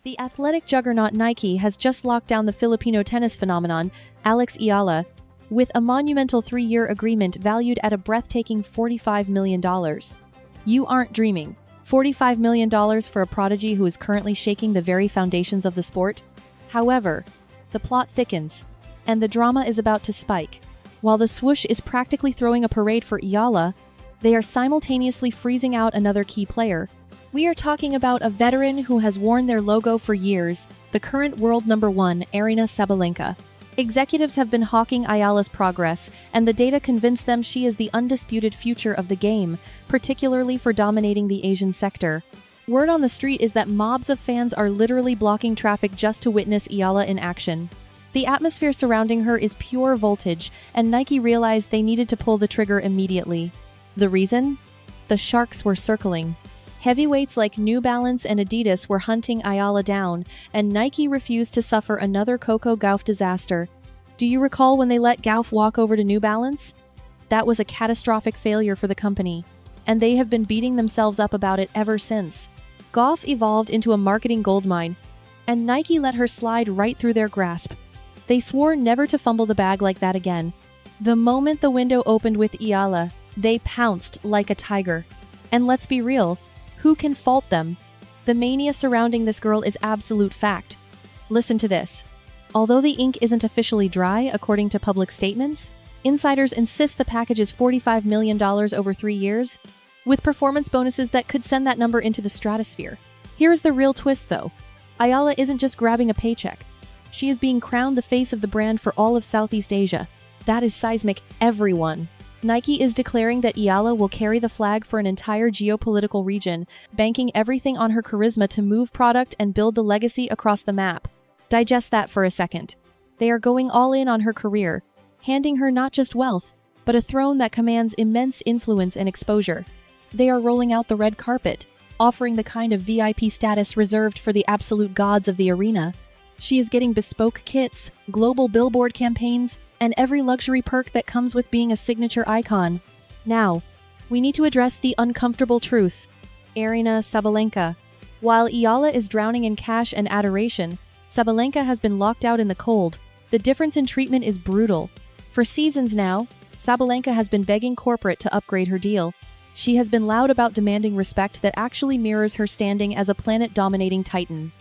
The athletic juggernaut Nike has just locked down the Filipino tennis phenomenon, Alex Eala, with a monumental 3-year agreement valued at a breathtaking $45 million. You aren't dreaming. $45 million for a prodigy who is currently shaking the very foundations of the sport? However, the plot thickens, and the drama is about to spike. While the swoosh is practically throwing a parade for Eala, they are simultaneously freezing out another key player. We are talking about a veteran who has worn their logo for years, the current world number 1, Aryna Sabalenka. Executives have been hawking Ayala's progress, and the data convince them she is the undisputed future of the game, particularly for dominating the Asian sector. Word on the street is that mobs of fans are literally blocking traffic just to witness Eala in action. The atmosphere surrounding her is pure voltage, and Nike realized they needed to pull the trigger immediately. The reason? The sharks were circling. Heavyweights like New Balance and Adidas were hunting Eala down, and Nike refused to suffer another Coco Gauff disaster. Do you recall when they let Gauff walk over to New Balance? That was a catastrophic failure for the company, and they have been beating themselves up about it ever since. Gauff evolved into a marketing goldmine, and Nike let her slide right through their grasp. They swore never to fumble the bag like that again. The moment the window opened with Eala, they pounced like a tiger. And let's be real, who can fault them? The mania surrounding this girl is absolute fact. Listen to this. Although the ink isn't officially dry, according to public statements, insiders insist the package is $45 million over 3 years, with performance bonuses that could send that number into the stratosphere. Here's the real twist, though. Eala isn't just grabbing a paycheck. She is being crowned the face of the brand for all of Southeast Asia. That is seismic, everyone. Nike is declaring that Eala will carry the flag for an entire geopolitical region, banking everything on her charisma to move product and build the legacy across the map. Digest that for a second. They are going all in on her career, handing her not just wealth, but a throne that commands immense influence and exposure. They are rolling out the red carpet, offering the kind of VIP status reserved for the absolute gods of the arena. She is getting bespoke kits, global billboard campaigns, and every luxury perk that comes with being a signature icon. Now, we need to address the uncomfortable truth. Aryna Sabalenka. While Eala is drowning in cash and adoration, Sabalenka has been locked out in the cold. The difference in treatment is brutal. For seasons now, Sabalenka has been begging corporate to upgrade her deal. She has been loud about demanding respect that actually mirrors her standing as a planet-dominating titan.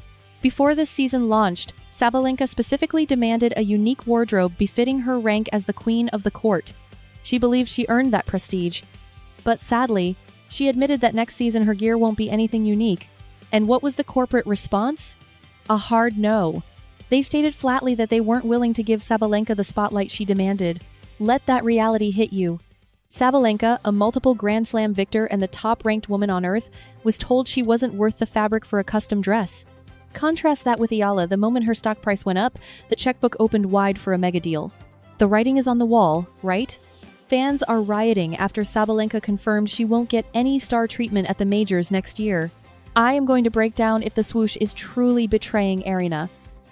Before this season launched, Sabalenka specifically demanded a unique wardrobe befitting her rank as the queen of the court. She believes she earned that prestige. But sadly, she admitted that next season her gear won't be anything unique. And what was the corporate response? A hard no. They stated flatly that they weren't willing to give Sabalenka the spotlight she demanded. Let that reality hit you. Sabalenka, a multiple Grand Slam victor and the top-ranked woman on earth, was told she wasn't worth the fabric for a custom dress. Contrast that with Eala. The moment her stock price went up, the checkbook opened wide for a mega deal. The writing is on the wall, right? Fans are rioting after Sabalenka confirmed she won't get any star treatment at the majors next year. I am going to break down if the swoosh is truly betraying Aryna.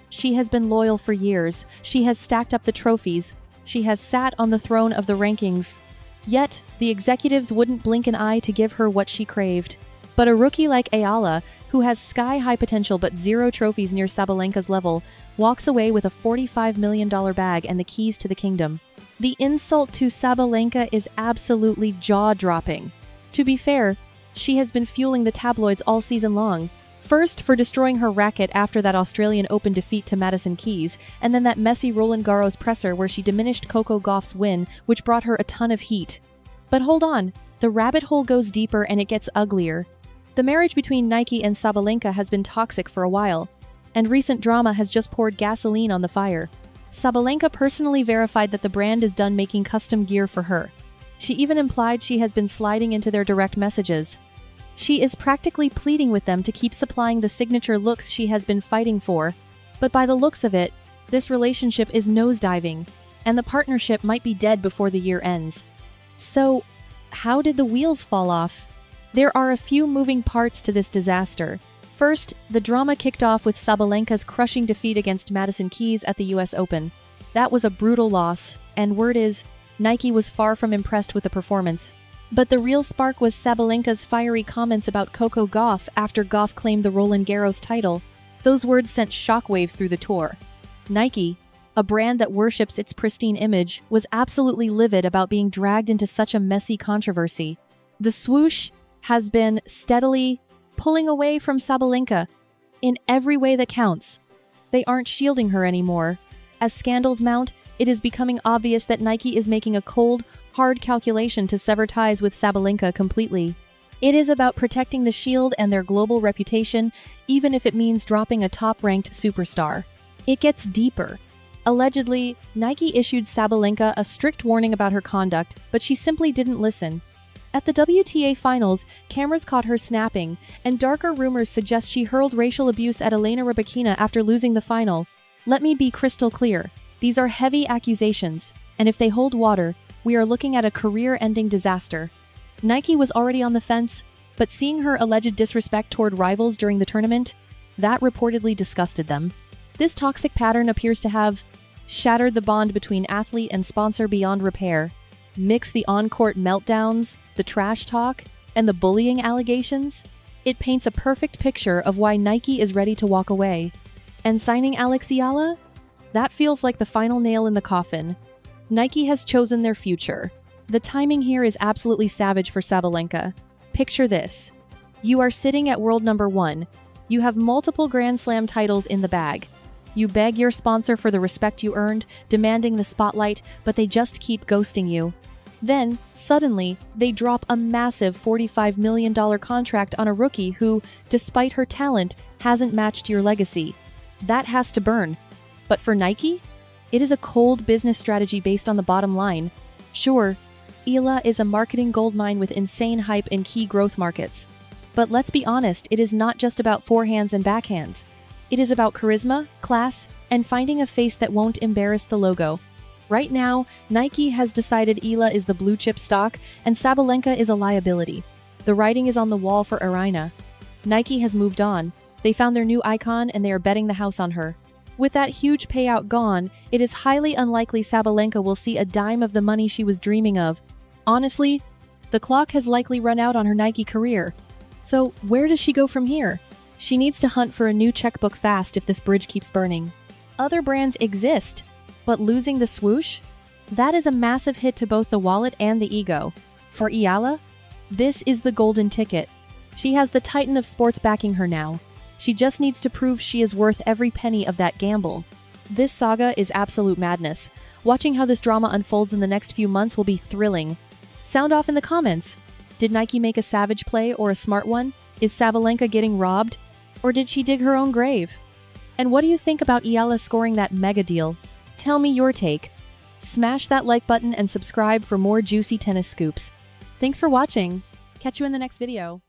She has been loyal for years. She has stacked up the trophies. She has sat on the throne of the rankings. Yet, the executives wouldn't blink an eye to give her what she craved. But a rookie like Eala, who has sky-high potential but 0 trophies near Sabalenka's level, walks away with a $45 million bag and the keys to the kingdom. The insult to Sabalenka is absolutely jaw-dropping. To be fair, she has been fueling the tabloids all season long. First, for destroying her racket after that Australian Open defeat to Madison Keys, and then that messy Roland Garros presser where she diminished Coco Gauff's win, which brought her a ton of heat. But hold on, the rabbit hole goes deeper and it gets uglier. The marriage between Nike and Sabalenka has been toxic for a while, and recent drama has just poured gasoline on the fire. Sabalenka personally verified that the brand is done making custom gear for her. She even implied she has been sliding into their direct messages. She is practically pleading with them to keep supplying the signature looks she has been fighting for. But by the looks of it, this relationship is nosediving, and the partnership might be dead before the year ends. So, how did the wheels fall off? There are a few moving parts to this disaster. First, the drama kicked off with Sabalenka's crushing defeat against Madison Keys at the US Open. That was a brutal loss, and word is, Nike was far from impressed with the performance. But the real spark was Sabalenka's fiery comments about Coco Gauff after Gauff claimed the Roland Garros title. Those words sent shockwaves through the tour. Nike, a brand that worships its pristine image, was absolutely livid about being dragged into such a messy controversy. The swoosh has been steadily pulling away from Sabalanka in every way that counts. They aren't shielding her anymore. As scandals mount, it is becoming obvious that Nike is making a cold, hard calculation to sever ties with Sabalanka completely. It is about protecting the Shield and their global reputation, even if it means dropping a top-ranked superstar. It gets deeper. Allegedly, Nike issued Sabalanka a strict warning about her conduct, but she simply didn't listen. At the WTA finals, cameras caught her snapping, and darker rumors suggest she hurled racial abuse at Aryna Sabalenka after losing the final. Let me be crystal clear. These are heavy accusations, and if they hold water, we are looking at a career-ending disaster. Nike was already on the fence, but seeing her alleged disrespect toward rivals during the tournament, that reportedly disgusted them. This toxic pattern appears to have shattered the bond between athlete and sponsor beyond repair. Mix the on-court meltdowns, the trash talk, and the bullying allegations. It paints a perfect picture of why Nike is ready to walk away. And signing Alex Eala? That feels like the final nail in the coffin. Nike has chosen their future. The timing here is absolutely savage for Sabalenka. Picture this. You are sitting at world number 1. You have multiple Grand Slam titles in the bag. You beg your sponsor for the respect you earned, demanding the spotlight, but they just keep ghosting you. Then, suddenly, they drop a massive $45 million contract on a rookie who, despite her talent, hasn't matched your legacy. That has to burn. But for Nike? It is a cold business strategy based on the bottom line. Sure, Eala is a marketing goldmine with insane hype in key growth markets. But let's be honest, it is not just about forehands and backhands. It is about charisma, class, and finding a face that won't embarrass the logo. Right now, Nike has decided Eala is the blue chip stock and Sabalenka is a liability. The writing is on the wall for Aryna. Nike has moved on. They found their new icon and they are betting the house on her. With that huge payout gone, it is highly unlikely Sabalenka will see a dime of the money she was dreaming of. Honestly, the clock has likely run out on her Nike career. So where does she go from here? She needs to hunt for a new checkbook fast if this bridge keeps burning. Other brands exist, but losing the swoosh? That is a massive hit to both the wallet and the ego. For Eala, this is the golden ticket. She has the titan of sports backing her now. She just needs to prove she is worth every penny of that gamble. This saga is absolute madness. Watching how this drama unfolds in the next few months will be thrilling. Sound off in the comments. Did Nike make a savage play or a smart one? Is Sabalenka getting robbed? Or did she dig her own grave? And what do you think about Eala scoring that mega deal? Tell me your take. Smash that like button and subscribe for more juicy tennis scoops. Thanks for watching. Catch you in the next video.